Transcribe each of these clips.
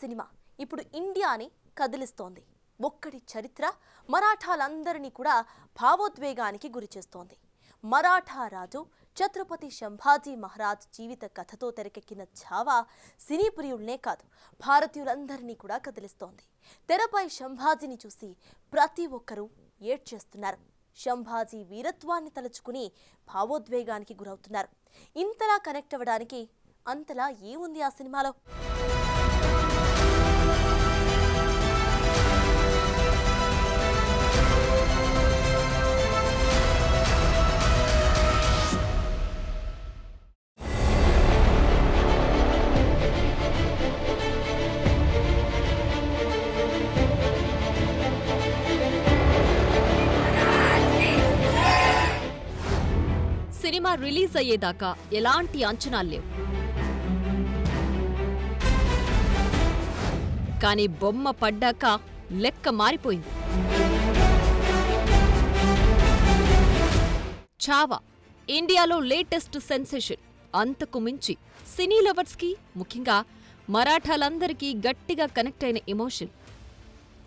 Cinema ఇప్పుడు ఇండియాని కదిలిస్తోంది. ఒక్కడి చరిత్ర మరాఠాలందరినీ కూడా భావోద్వేగానికి గురిచేస్తోంది. మరాఠా రాజు ఛత్రపతి సంభాజీ మహారాజ్ జీవిత కథతో తెరకెక్కిన ఛావా సినీ ప్రియుల్నే కాదు, భారతీయులందరినీ కూడా కదిలిస్తోంది. తెరపై సంభాజీని చూసి ప్రతి ఒక్కరూ ఏడ్చేస్తున్నారు. సంభాజీ వీరత్వాన్ని తలుచుకుని భావోద్వేగానికి గురవుతున్నారు. ఇంతలా కనెక్ట్ అవ్వడానికి అంతలా ఏముంది ఆ సినిమాలో? సినిమా రిలీజ్ అయ్యేదాకా ఎలాంటి అంచనాలు లేవు. కానీ బొమ్మ పడ్డాక లెక్క మారిపోయింది. ఛావా ఇండియాలో లేటెస్ట్ సెన్సేషన్. అంతకు మించి సినీ లవర్స్కి, ముఖ్యంగా మరాఠాలందరికీ గట్టిగా కనెక్ట్ అయిన ఎమోషన్.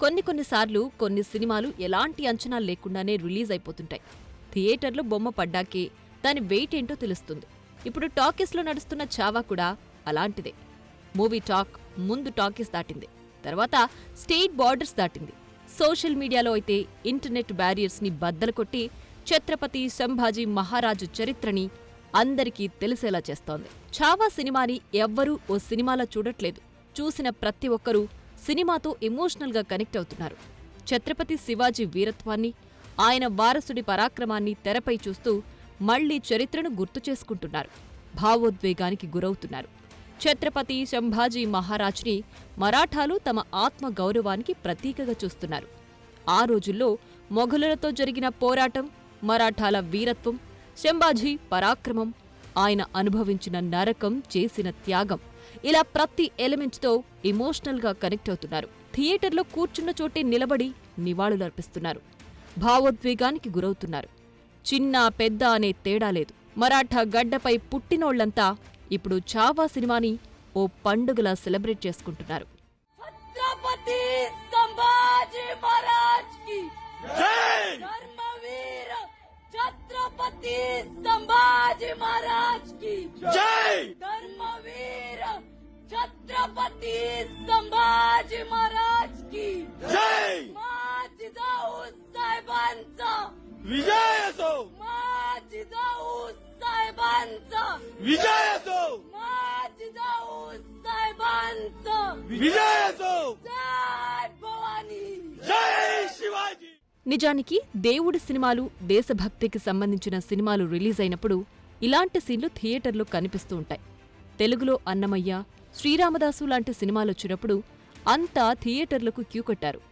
కొన్నిసార్లు కొన్ని సినిమాలు ఎలాంటి అంచనాలు లేకుండానే రిలీజ్ అయిపోతుంటాయి. థియేటర్లో బొమ్మ పడ్డాకే దాని వెయిట్ ఏంటో తెలుస్తుంది. ఇప్పుడు టాకీస్లో నడుస్తున్న ఛావా కూడా అలాంటిదే. మూవీ టాక్ ముందు టాకీస్ దాటింది, తర్వాత స్టేట్ బార్డర్స్ దాటింది. సోషల్ మీడియాలో అయితే ఇంటర్నెట్ బ్యారియర్స్ని బద్దలు కొట్టి ఛత్రపతి సంభాజీ మహారాజు చరిత్రని అందరికీ తెలిసేలా చేస్తోంది. ఛావా సినిమాని ఎవ్వరూ ఓ సినిమాలా చూడట్లేదు. చూసిన ప్రతి ఒక్కరూ సినిమాతో ఎమోషనల్గా కనెక్ట్ అవుతున్నారు. ఛత్రపతి శివాజీ వీరత్వాన్ని, ఆయన వారసుడి పరాక్రమాన్ని తెరపై చూస్తూ మళ్లీ చరిత్రను గుర్తు చేసుకుంటున్నారు. భావోద్వేగానికి గురవుతున్నారు. ఛత్రపతి సంభాజీ మహారాజ్ని మరాఠాలు తమ ఆత్మ గౌరవానికి ప్రతీకగా చూస్తున్నారు. ఆ రోజుల్లో మొఘలులతో జరిగిన పోరాటం, మరాఠాల వీరత్వం, సంభాజీ పరాక్రమం, ఆయన అనుభవించిన నరకం, చేసిన త్యాగం, ఇలా ప్రతి ఎలిమెంట్తో ఎమోషనల్గా కనెక్ట్ అవుతున్నారు. థియేటర్లో కూర్చున్న చోటే నిలబడి నివాళులర్పిస్తున్నారు. భావోద్వేగానికి గురవుతున్నారు. చిన్న పెద్ద అనే తేడా లేదు. మరాఠా గడ్డపై పుట్టినోళ్లంతా ఇప్పుడు ఛావా సినిమాని ఓ పండుగలా సెలబ్రేట్ చేసుకుంటున్నారు. ఛత్రపతి సంభాజీ మహారాజ్ కి జై! ధర్మవీర ఛత్రపతి సంభాజీ మహారాజ్ కి జై! ధర్మవీర ఛత్రపతి సంభాజీ మహారాజ్ కి జై! మా जिजाऊ साहेबांचा विजय असो, मा जिजाऊ साहेबांचा विजय असो, मा जिजाऊ साहेबांचा विजय असो, जय भवानी, जय शिवाजी. నిజానికి దేవుడి సినిమాలు, దేశభక్తికి సంబంధించిన సినిమాలు రిలీజ్ అయినప్పుడు ఇలాంటి సీన్లు థియేటర్లో కనిపిస్తూ ఉంటాయి. తెలుగులో అన్నమయ్య, శ్రీరామదాసు లాంటి సినిమాలొచ్చినప్పుడు అంతా థియేటర్లకు క్యూ కట్టారు.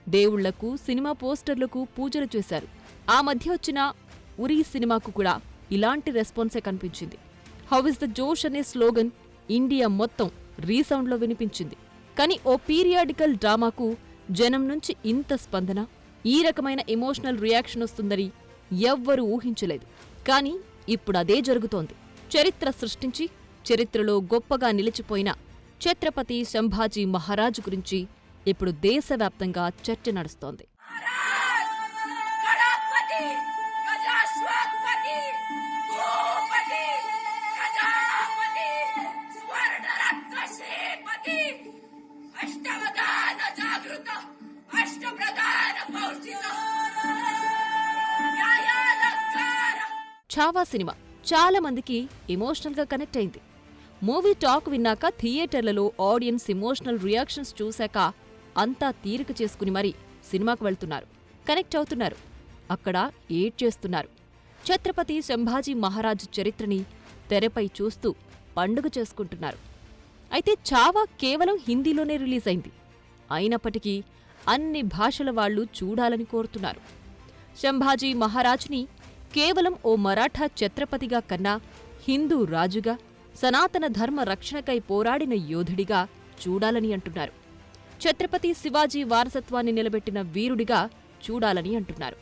దేవుళ్లకు, సినిమా పోస్టర్లకు పూజలు చేశారు. ఆ మధ్య వచ్చిన ఉరీ సినిమాకు కూడా ఇలాంటి రెస్పాన్సే కనిపించింది. హౌ ఇస్ ద జోష్ అనే స్లోగన్ ఇండియా మొత్తం రీసౌండ్లో వినిపించింది. కానీ ఓ పీరియాడికల్ డ్రామాకు జనం నుంచి ఇంత స్పందన, ఈ రకమైన ఎమోషనల్ రియాక్షన్ వస్తుందని ఎవ్వరూ ఊహించలేదు. కానీ ఇప్పుడు అదే జరుగుతోంది. చరిత్ర సృష్టించి చరిత్రలో గొప్పగా నిలిచిపోయిన ఛత్రపతి సంభాజీ మహారాజు గురించి ఇప్పుడు దేశవ్యాప్తంగా చర్చ నడుస్తోంది. ఛావా సినిమా చాలా మందికి ఎమోషనల్గా కనెక్ట్ అయింది. మూవీ టాక్ విన్నాక థియేటర్లలో ఆడియన్స్ ఎమోషనల్ రియాక్షన్స్ చూశాక అంతా తీరిక చేసుకుని మరీ సినిమాకు వెళ్తున్నారు, కనెక్ట్ అవుతున్నారు, అక్కడ ఏడ్చేస్తున్నారు. ఛత్రపతి సంభాజీ మహారాజ్ చరిత్రని తెరపై చూస్తూ పండుగ చేసుకుంటున్నారు. అయితే ఛావా కేవలం హిందీలోనే రిలీజ్ అయింది. అయినప్పటికీ అన్ని భాషల వాళ్లు చూడాలని కోరుతున్నారు. సంభాజీ మహారాజ్ని కేవలం ఓ మరాఠా ఛత్రపతిగా కన్నా హిందూ రాజుగా, సనాతన ధర్మ రక్షణకై పోరాడిన యోధుడిగా చూడాలని అంటున్నారు. ఛత్రపతి శివాజీ వారసత్వాన్ని నిలబెట్టిన వీరుడిగా చూడాలని అంటున్నారు.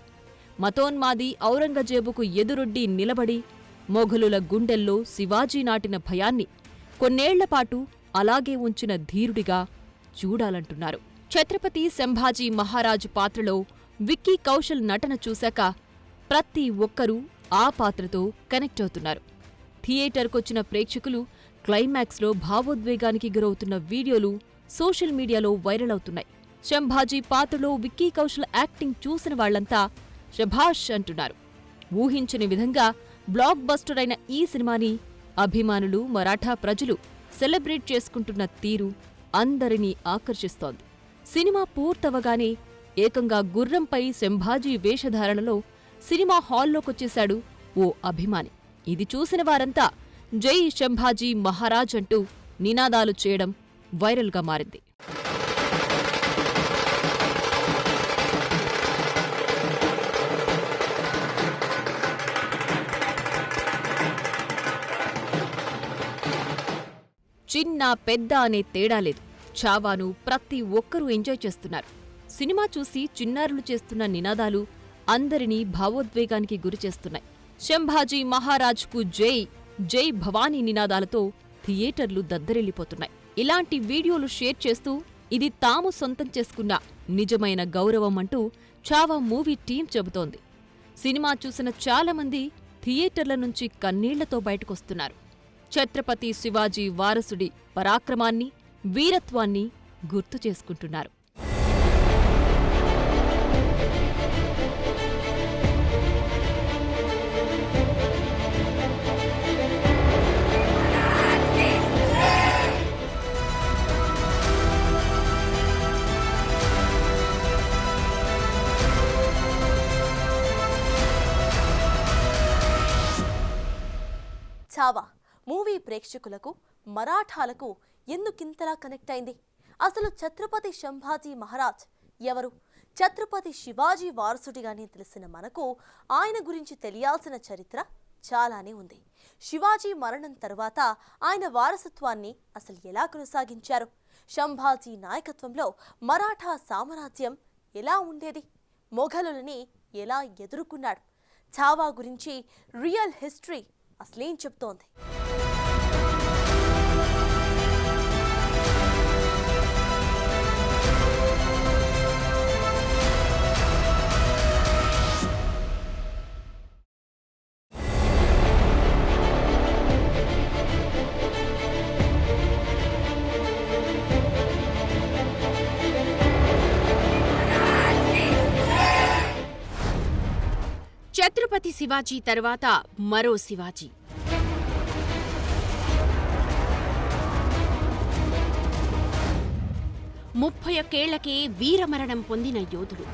మతోన్మాది ఔరంగజేబుకు ఎదురొడ్డి నిలబడి మొఘలుల గుండెల్లో శివాజీ నాటిన భయాన్ని కొన్నేళ్లపాటు అలాగే ఉంచిన ధీరుడిగా చూడాలంటున్నారు. ఛత్రపతి సంభాజీ మహారాజ్ పాత్రలో విక్కీ కౌశల్ నటన చూశాక ప్రతి ఒక్కరూ ఆ పాత్రతో కనెక్ట్ అవుతున్నారు. థియేటర్కొచ్చిన ప్రేక్షకులు క్లైమాక్స్లో భావోద్వేగానికి గురవుతున్న వీడియోలు సోషల్ మీడియాలో వైరల్ అవుతున్నాయి. సంభాజీ పాత్రలో విక్కీ కౌశల్ యాక్టింగ్ చూసిన వాళ్లంతా శభాష్ అంటున్నారు. ఊహించని విధంగా బ్లాక్ బస్టర్ అయిన ఈ సినిమాని అభిమానులు, మరాఠా ప్రజలు సెలబ్రేట్ చేసుకుంటున్న తీరు అందరినీ ఆకర్షిస్తోంది. సినిమా పూర్తవగానే ఏకంగా గుర్రంపై సంభాజీ వేషధారణలో సినిమా హాల్లోకొచ్చేశాడు ఓ అభిమాని. ఇది చూసిన వారంతా జై సంభాజీ మహారాజ్ అంటూ నినాదాలు చేయడం వైరల్గా మారింది. చిన్న పెద్ద అనే తేడా లేదు. చావాను ప్రతి ఒక్కరూ ఎంజాయ్ చేస్తున్నారు. సినిమా చూసి చిన్నారులు చేస్తున్న నినాదాలు అందరినీ భావోద్వేగానికి గురిచేస్తున్నాయి. సంభాజీ మహారాజ్కు జై, జై భవానీ నినాదాలతో థియేటర్లు దద్దరిల్లిపోతున్నాయి. ఇలాంటి వీడియోలు షేర్ చేస్తూ ఇది తాము సొంతం చేసుకున్న నిజమైన గౌరవం అంటూ చావా మూవీ టీం చెబుతోంది. సినిమా చూసిన చాలామంది థియేటర్ల నుంచి కన్నీళ్లతో బయటకొస్తున్నారు. ఛత్రపతి శివాజీ వారసుడి పరాక్రమాన్ని, వీరత్వాన్ని గుర్తు చేసుకుంటున్నారు. చావా మూవీ ప్రేక్షకులకు, మరాఠాలకు ఎందుకింతలా కనెక్ట్ అయింది? అసలు ఛత్రపతి సంభాజీ మహారాజ్ ఎవరు? ఛత్రపతి శివాజీ వారసుడిగానే తెలిసిన మనకు ఆయన గురించి తెలియాల్సిన చరిత్ర చాలానే ఉంది. శివాజీ మరణం తరువాత ఆయన వారసత్వాన్ని అసలు ఎలా కొనసాగించారు? సంభాజీ నాయకత్వంలో మరాఠా సామ్రాజ్యం ఎలా ఉండేది? మొఘలులని ఎలా ఎదుర్కొన్నాడు? చావా గురించి రియల్ హిస్టరీ అసలేం చెప్తోంది? ఛత్రపతి శివాజీ తర్వాత మరో శివాజీ. ముప్పై ఒక్కేళ్లకే వీరమరణం పొందిన యోధుడు.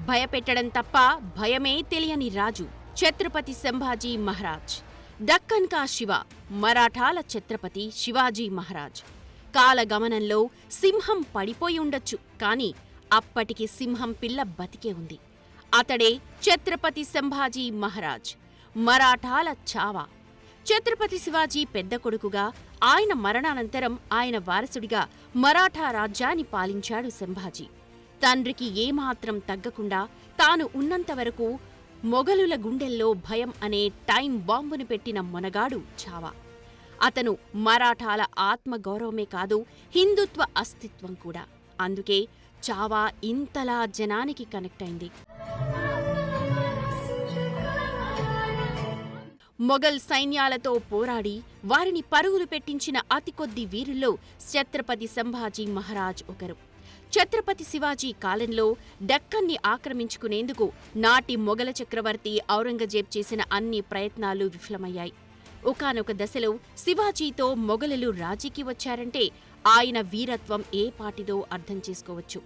భయపెట్టడం తప్ప భయమే తెలియని రాజు ఛత్రపతి సంభాజీ మహారాజ్. దక్కన్ కా శివ, మరాఠాల ఛత్రపతి శివాజీ మహారాజ్. కాలగమనంలో సింహం పడిపోయి ఉండొచ్చు, కాని అప్పటికి సింహం పిల్ల బతికే ఉంది. అతడే ఛత్రపతి సంభాజీ మహారాజ్, మరాఠాల చావా. ఛత్రపతి శివాజీ పెద్ద కొడుకుగా, ఆయన మరణానంతరం ఆయన వారసుడిగా మరాఠా రాజ్యాన్ని పాలించాడు సంభాజీ. తండ్రికి ఏమాత్రం తగ్గకుండా తాను ఉన్నంతవరకు మొఘలుల గుండెల్లో భయం అనే టైం బాంబును పెట్టిన మొనగాడు చావా. అతను మరాఠాల ఆత్మగౌరవమే కాదు, హిందుత్వ అస్తిత్వం కూడా. అందుకే చావా ఇంతలా జనానికి కనెక్ట్ అయింది. మొఘల్ సైన్యాలతో పోరాడి వారిని పరుగులు పెట్టించిన అతి కొద్ది వీరుల్లో ఛత్రపతి సంభాజీ మహారాజ్ ఒకరు. ఛత్రపతి శివాజీ కాలంలో డక్కన్ని ఆక్రమించుకునేందుకు నాటి మొఘల చక్రవర్తి ఔరంగజేబ్ చేసిన అన్ని ప్రయత్నాలు విఫలమయ్యాయి. ఒకానొక దశలో శివాజీతో మొఘలులు రాజీకి వచ్చారంటే ఆయన వీరత్వం ఏ పాటిదో అర్థం చేసుకోవచ్చు.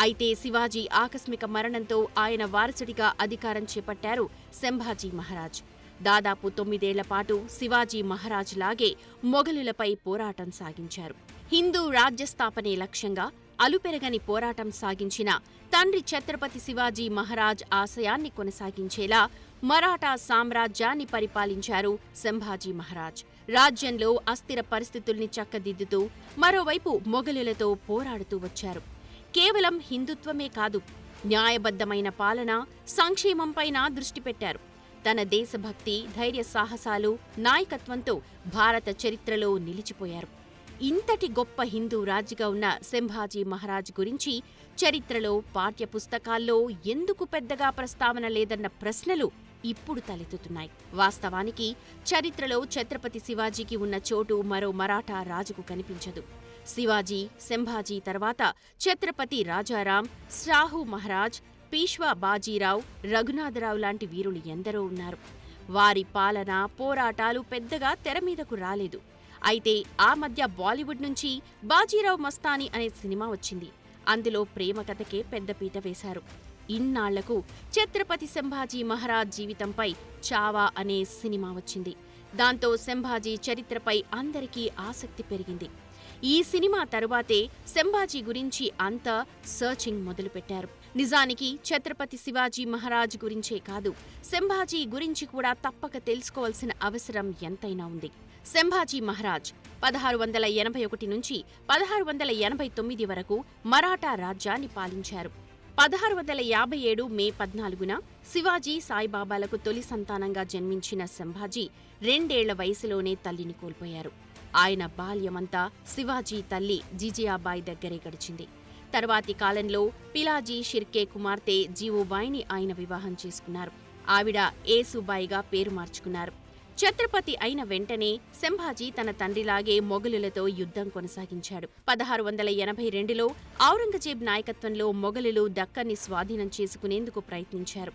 అయితే శివాజీ ఆకస్మిక మరణంతో ఆయన వారసుడిగా అధికారం చేపట్టారు సంభాజీ మహారాజ్. దాదాపు 9 ఏళ్ల పాటు శివాజీ మహారాజ్ లాగే మొఘలులపై పోరాటం సాగించారు. హిందూ రాజ్యస్థాపనే లక్ష్యంగా అలుపెరగని పోరాటం సాగించిన తండ్రి ఛత్రపతి శివాజీ మహారాజ్ ఆశయాన్ని కొనసాగించేలా మరాఠా సామ్రాజ్యాన్ని పరిపాలించారు సంభాజీ మహారాజ్. రాజ్యంలో అస్థిర పరిస్థితుల్ని చక్కదిద్దుతూ మరోవైపు మొఘలులతో పోరాడుతూ వచ్చారు. కేవలం హిందుత్వమే కాదు, న్యాయబద్ధమైన పాలన, సంక్షేమంపైన దృష్టి పెట్టారు. తన దేశభక్తి, ధైర్య సాహసాలు, నాయకత్వంతో భారత చరిత్రలో నిలిచిపోయారు. ఇంతటి గొప్ప హిందూ రాజుగా ఉన్న సంభాజీ మహారాజ్ గురించి చరిత్రలో, పాఠ్యపుస్తకాల్లో ఎందుకు పెద్దగా ప్రస్తావన లేదన్న ప్రశ్నలు ఇప్పుడు తలెత్తుతున్నాయి. వాస్తవానికి చరిత్రలో ఛత్రపతి శివాజీకి ఉన్న చోటు మరో మరాఠా రాజుకు కనిపించదు. శివాజీ, సంభాజీ తర్వాత ఛత్రపతి రాజారాం, షాహు మహారాజ్, పీష్వా బాజీరావు, రఘునాథరావు లాంటి వీరులు ఎందరో ఉన్నారు. వారి పాలన, పోరాటాలు పెద్దగా తెరమీదకు రాలేదు. అయితే ఆ మధ్య బాలీవుడ్ నుంచి బాజీరావు మస్తానీ అనే సినిమా వచ్చింది. అందులో ప్రేమ కథకే పెద్దపీట వేశారు. ఇన్నాళ్లకు ఛత్రపతి సంభాజీ మహారాజ్ జీవితంపై చావా అనే సినిమా వచ్చింది. దాంతో సంభాజీ చరిత్రపై అందరికీ ఆసక్తి పెరిగింది. ఈ సినిమా తరువాతే సంభాజీ గురించి అంతా సర్చింగ్ మొదలుపెట్టారు. నిజానికి ఛత్రపతి శివాజీ మహారాజ్ గురించే కాదు, సంభాజీ గురించి కూడా తప్పక తెలుసుకోవాల్సిన అవసరం ఎంతైనా ఉంది. సంభాజీ మహారాజ్ 1681 నుంచి 1689 వరకు మరాఠా రాజ్యాన్ని పాలించారు. 1657 మే 14న శివాజీ, సాయిబాబాలకు తొలి సంతానంగా జన్మించిన సంభాజీ 2 ఏళ్ల వయసులోనే తల్లిని కోల్పోయారు. ఆయన బాల్యమంతా శివాజీ తల్లి జిజియాబాయి దగ్గరే గడిచింది. తర్వాతి కాలంలో పిలాజీ షిర్కే కుమార్తె జీవుబాయిని ఆయన వివాహం చేసుకున్నారు. ఆవిడ ఏసుబాయిగా పేరు మార్చుకున్నారు. ఛత్రపతి అయిన వెంటనే సంభాజీ తన తండ్రిలాగే మొఘలులతో యుద్ధం కొనసాగించాడు. 1682లో ఔరంగజేబ్ నాయకత్వంలో మొఘలులు దక్కన్ని స్వాధీనం చేసుకునేందుకు ప్రయత్నించారు.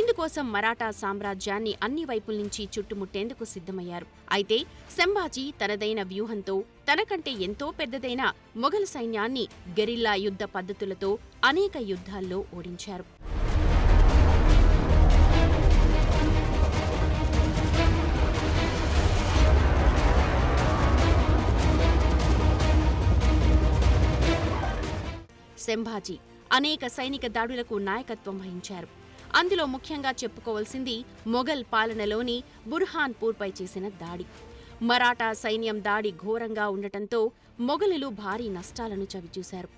ఇందుకోసం మరాఠా సామ్రాజ్యాన్ని అన్ని వైపుల నుంచి చుట్టుముట్టేందుకు సిద్ధమయ్యారు. అయితే సంభాజీ తనదైన వ్యూహంతో తనకంటే ఎంతో పెద్దదైన మొఘల్ సైన్యాన్ని గెరిల్లా యుద్ధ పద్ధతులతో అనేక యుద్ధాల్లో ఓడించారు. సంభాజీ అనేక సైనిక దాడులకు నాయకత్వం వహించారు. అందులో ముఖ్యంగా చెప్పుకోవాల్సింది మొఘల్ పాలనలోని బుర్హాన్పూర్పై చేసిన దాడి. మరాఠా సైన్యం దాడి ఘోరంగా ఉండటంతో మొఘలులు భారీ నష్టాలను చవిచూశారు.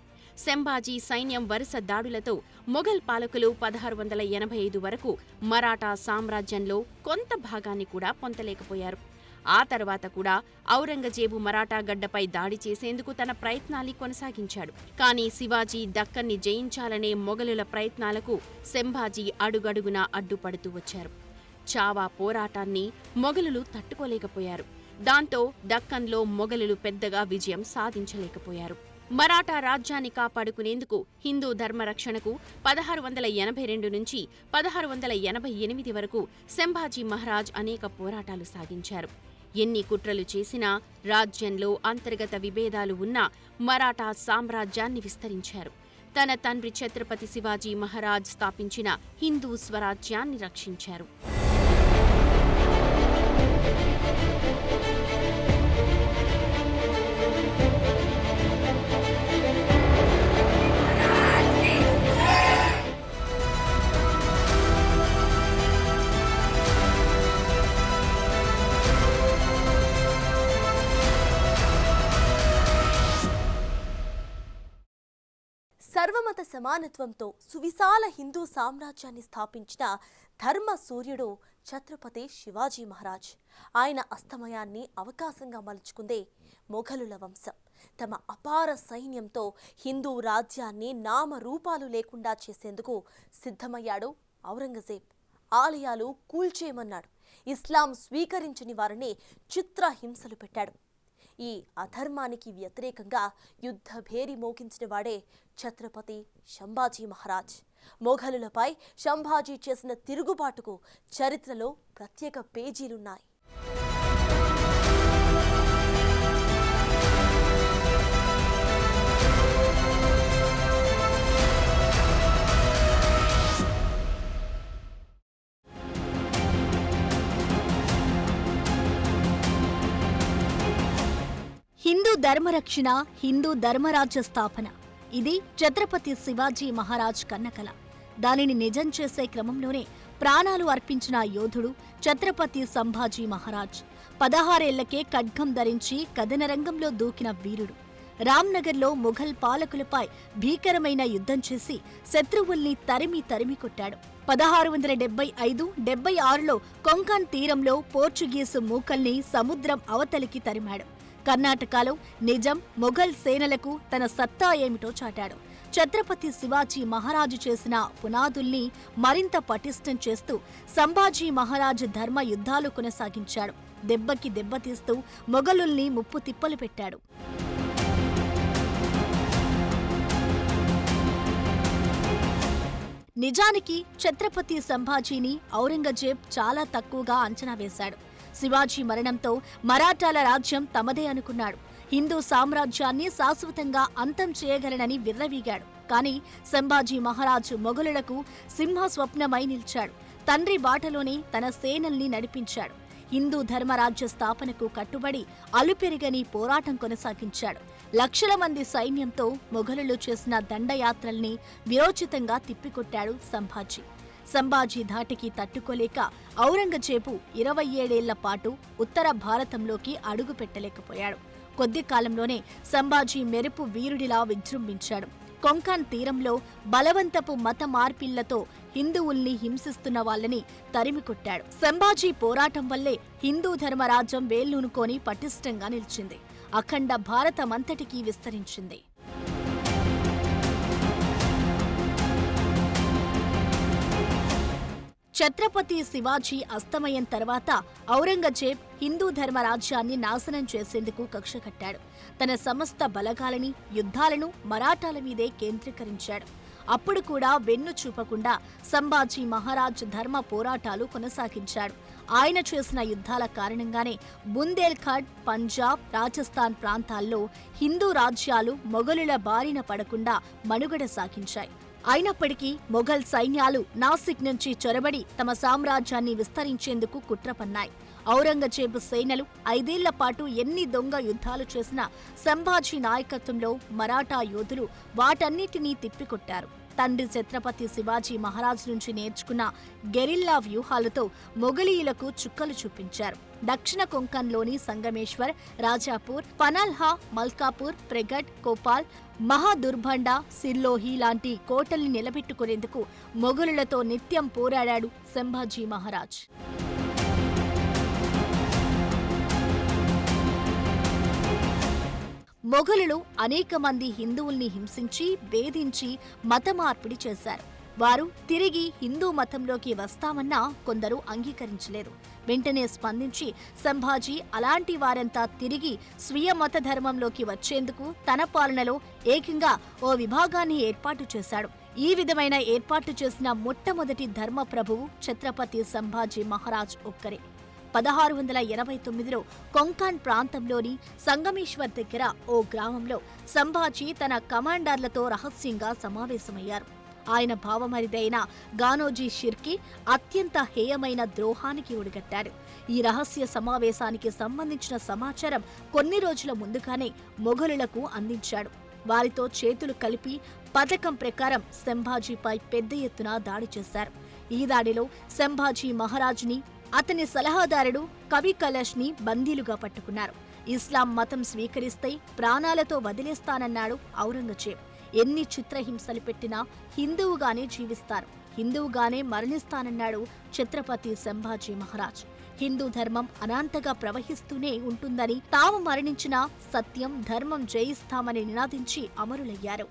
సంభాజీ సైన్యం వరుస దాడులతో మొఘల్ పాలకులు 1685 వరకు మరాఠా సామ్రాజ్యంలో కొంత భాగాన్ని కూడా పొందలేకపోయారు. ఆ తర్వాత కూడా ఔరంగజేబు మరాఠా గడ్డపై దాడి చేసేందుకు తన ప్రయత్నాల్ని కొనసాగించాడు. కానీ శివాజీ దక్కన్ని జయించాలనే మొఘలుల ప్రయత్నాలకు సంభాజీ అడుగడుగునా అడ్డుపడుతూ వచ్చారు. చావా పోరాటాన్ని మొఘలులు తట్టుకోలేకపోయారు. దాంతో దక్కన్లో మొఘలులు పెద్దగా విజయం సాధించలేకపోయారు. మరాఠా రాజ్యాన్ని కాపాడుకునేందుకు హిందూ ధర్మరక్షణకు 1682 నుంచి 1688 వరకు సంభాజీ మహారాజ్ అనేక పోరాటాలు సాగించారు. ఎన్ని కుట్రలు చేసినా, రాజ్యంలో అంతర్గత విభేదాలు ఉన్నా మరాఠా సామ్రాజ్యాన్ని విస్తరించారు. తన తండ్రి ఛత్రపతి శివాజీ మహారాజ్ స్థాపించిన హిందూ స్వరాజ్యాన్ని రక్షించారు. సర్వమత సమానత్వంతో సువిశాల హిందూ సామ్రాజ్యాన్ని స్థాపించిన ధర్మ సూర్యుడు ఛత్రపతి శివాజీ మహారాజ్. ఆయన అస్తమయాన్ని అవకాశంగా మలుచుకుందే మొఘలుల వంశం. తమ అపార సైన్యంతో హిందూ రాజ్యాన్ని నామరూపాలు లేకుండా చేసేందుకు సిద్ధమయ్యాడు ఔరంగజేబ్. ఆలయాలు కూల్చేయమన్నాడు. ఇస్లాం స్వీకరించని వారిని చిత్రహింసలు పెట్టాడు. ఈ అధర్మానికి వ్యతిరేకంగా యుద్ధ భేరి మోగించిన వాడే ఛత్రపతి సంభాజీ మహారాజ్. మొఘలులపై సంభాజీ చేసిన తిరుగుబాటుకు చరిత్రలో ప్రత్యేక పేజీలున్నాయి. హిందూ ధర్మరక్షణ, హిందూ ధర్మరాజ్య స్థాపన ఇది ఛత్రపతి శివాజీ మహారాజ్ కన్నకల. దానిని నిజం చేసే క్రమంలోనే ప్రాణాలు అర్పించిన యోధుడు ఛత్రపతి సంభాజీ మహారాజ్. 16 ఏళ్లకే ఖడ్గం ధరించి కథనరంగంలో దూకిన వీరుడు. రామ్నగర్లో మొఘల్ పాలకులపై భీకరమైన యుద్ధం చేసి శత్రువుల్ని తరిమి కొట్టాడు. 1675-76లో కొంకణ్ తీరంలో పోర్చుగీసు మూకల్ని సముద్రం అవతలికి తరిమాడు. కర్ణాటకలో నిజాం మొఘల్ సేనలకు తన సత్తా ఏమిటో చాటాడు. ఛత్రపతి శివాజీ మహారాజు చేసిన పునాదుల్ని మరింత పటిష్టం చేస్తూ సంభాజీ మహారాజు ధర్మ యుద్ధాలు కొనసాగించాడు. దెబ్బకి దెబ్బతీస్తూ మొఘలుల్ని ముప్పు తిప్పలు పెట్టాడు. నిజానికి ఛత్రపతి సంభాజీని ఔరంగజేబ్ చాలా తక్కువగా అంచనా వేశాడు. శివాజీ మరణంతో మరాఠాల రాజ్యం తమదే అనుకున్నాడు. హిందూ సామ్రాజ్యాన్ని శాశ్వతంగా అంతం చేయగలనని విర్రవీగాడు. కానీ సంభాజీ మహారాజు మొఘలులకు సింహస్వప్నమై నిలిచాడు. తండ్రి బాటలోనే తన సేనల్ని నడిపించాడు. హిందూ ధర్మరాజ్య స్థాపనకు కట్టుబడి అలుపెరగని పోరాటం కొనసాగించాడు. లక్షల మంది సైన్యంతో మొఘలులు చేసిన దండయాత్రల్ని విరోచితంగా తిప్పికొట్టాడు సంభాజీ. సంభాజీ ధాటికి తట్టుకోలేక ఔరంగజేబు 27 ఏళ్ల పాటు ఉత్తర భారతంలోకి అడుగు పెట్టలేకపోయాడు. కొద్ది కాలంలోనే సంభాజీ మెరుపు వీరుడిలా విజృంభించాడు. కొంకణ్ తీరంలో బలవంతపు మత మార్పిళ్లతో హిందువుల్ని హింసిస్తున్న వాళ్ళని తరిమికొట్టాడు. సంభాజీ పోరాటం వల్లే హిందూ ధర్మరాజ్యం వేళ్లూనుకొని పటిష్టంగా నిలిచింది. అఖండ భారతమంతటికీ విస్తరించింది. ఛత్రపతి శివాజీ అస్తమయం తర్వాత ఔరంగజేబ్ హిందూ ధర్మరాజ్యాన్ని నాశనం చేసేందుకు కక్ష కట్టాడు. తన సమస్త బలగాలని, యుద్ధాలను మరాఠాల మీదే కేంద్రీకరించాడు. అప్పుడు కూడా వెన్ను చూపకుండా సంభాజీ మహారాజ్ ధర్మ పోరాటాలు కొనసాగించాడు. ఆయన చేసిన యుద్ధాల కారణంగానే బుందేల్ఖండ్, పంజాబ్, రాజస్థాన్ ప్రాంతాల్లో హిందూ రాజ్యాలు మొఘలుల బారిన పడకుండా మనుగడ సాగించాయి. అయినప్పటికీ మొఘల్ సైన్యాలు నాసిక్ నుంచి చొరబడి తమ సామ్రాజ్యాన్ని విస్తరించేందుకు కుట్ర పన్నాయి. ఔరంగజేబు సేనలు 5 ఏళ్ల పాటు ఎన్ని దొంగ యుద్ధాలు చేసినా సంభాజీ నాయకత్వంలో మరాఠా యోధులు వాటన్నిటినీ తిప్పికొట్టారు. తండ్రి ఛత్రపతి శివాజీ మహారాజ్ నుంచి నేర్చుకున్న గెరిల్లా వ్యూహాలతో మొఘలీయులకు చుక్కలు చూపించారు. దక్షిణ కొంకణ్లోని సంగమేశ్వర్, రాజాపూర్, పనల్హా, మల్కాపూర్, ప్రెగడ్, కోపాల్, మహాదుర్భండ, సిర్లోహి లాంటి కోటల్ని నిలబెట్టుకునేందుకు మొఘలులతో నిత్యం పోరాడాడు సంభాజీ మహారాజ్. మొఘలులు అనేక మంది హిందువుల్ని హింసించి, వేధించి మత మార్పిడి చేశారు. వారు తిరిగి హిందూ మతంలోకి వస్తామన్నా కొందరు అంగీకరించలేదు. వెంటనే స్పందించి సంభాజీ అలాంటి వారంతా తిరిగి స్వీయ మత ధర్మంలోకి వచ్చేందుకు తన పాలనలో ఏకంగా ఓ విభాగాన్ని ఏర్పాటు చేశాడు. ఈ విధమైన ఏర్పాటు చేసిన మొట్టమొదటి ధర్మ ప్రభువు ఛత్రపతి సంభాజీ మహారాజ్ ఒక్కరే. 1689లో కొంకణ్ ప్రాంతంలోని సంగమేశ్వర్ దగ్గర ఓ గ్రామంలో సంభాజీ తన కమాండర్లతో రహస్యంగా సమావేశమయ్యారు. ఆయన భావమరిదైన గానోజీ షిర్కీ అత్యంత హేయమైన ద్రోహానికి ఒడిగట్టాడు. ఈ రహస్య సమావేశానికి సంబంధించిన సమాచారం కొన్ని రోజుల ముందుగానే మొఘలులకు అందించాడు. వారితో చేతులు కలిపి పథకం ప్రకారం సంభాజీపై పెద్ద ఎత్తున దాడి చేశారు. ఈ దాడిలో సంభాజీ మహారాజుని, అతని సలహాదారుడు కవి కలష్ని బందీలుగా పట్టుకున్నారు. ఇస్లాం మతం స్వీకరిస్తే ప్రాణాలతో వదిలేస్తానన్నాడు ఔరంగజేబ్. ఎన్ని చిత్రహింసలు పెట్టినా హిందువుగానే జీవిస్తారు, హిందువుగానే మరణిస్తానన్నాడు ఛత్రపతి సంభాజీ మహారాజ్. హిందూ ధర్మం అనాంతగా ప్రవహిస్తూనే ఉంటుందని, తాము మరణించినా సత్యం, ధర్మం జయిస్తామని నినాదించి అమరులయ్యారు.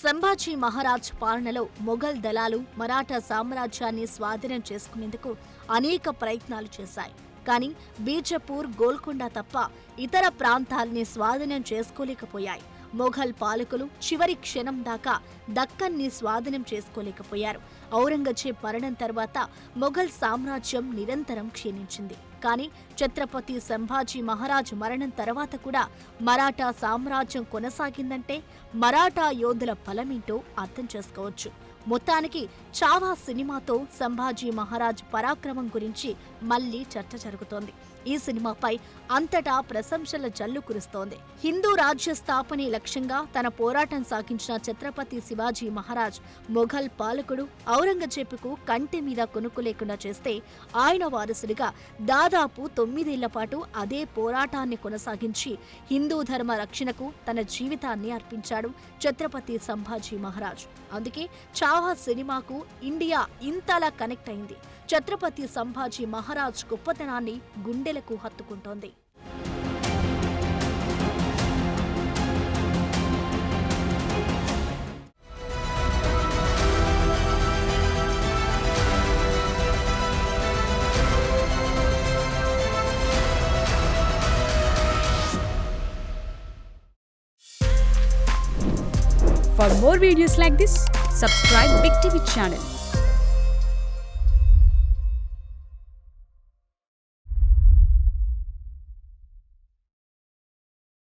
సంభాజీ మహారాజ్ పాలనలో మొఘల్ దళాలు మరాఠా సామ్రాజ్యాన్ని స్వాధీనం చేసుకునేందుకు అనేక ప్రయత్నాలు చేశాయి. కానీ బీజపూర్, గోల్కొండ తప్ప ఇతర ప్రాంతాల్ని స్వాధీనం చేసుకోలేకపోయాయి. మొఘల్ పాలకులు చివరి క్షణం దాకా దక్కన్ని స్వాధీనం చేసుకోలేకపోయారు. ఔరంగజేబ్ మరణం తర్వాత మొఘల్ సామ్రాజ్యం నిరంతరం క్షీణించింది. కానీ ఛత్రపతి సంభాజీ మహారాజ్ మరణం తర్వాత కూడా మరాఠా సామ్రాజ్యం కొనసాగిందంటే మరాఠా యోధుల బలమేంటో అర్థం చేసుకోవచ్చు. మొత్తానికి చావా సినిమాతో సంభాజీ మహారాజ్ పరాక్రమం గురించి మళ్లీ చర్చ జరుగుతోంది. ఈ సినిమాపై అంతటా ప్రశంసల జల్లు కురుస్తోంది. హిందూ రాజ్య స్థాపనే లక్ష్యంగా తన పోరాటం సాగించిన ఛత్రపతి శివాజీ మహారాజ్ మొఘల్ పాలకుడు ఔరంగజేబుకు కంటి మీద కొనుక్కు లేకుండా చేస్తే ఆయన వారసుడిగా దాదాపు 9 ఏళ్ల పాటు అదే పోరాటాన్ని కొనసాగించి హిందూ ధర్మ రక్షణకు తన జీవితాన్ని అర్పించాడు ఛత్రపతి సంభాజీ మహారాజ్. అందుకే చావా సినిమాకు ఇండియా ఇంతలా కనెక్ట్ అయింది. ఛత్రపతి సంభాజీ మహారాజ్ గొప్పతనాన్ని గుండెలకు హత్తుకుంటోంది. For more videos like this, subscribe Big TV channel.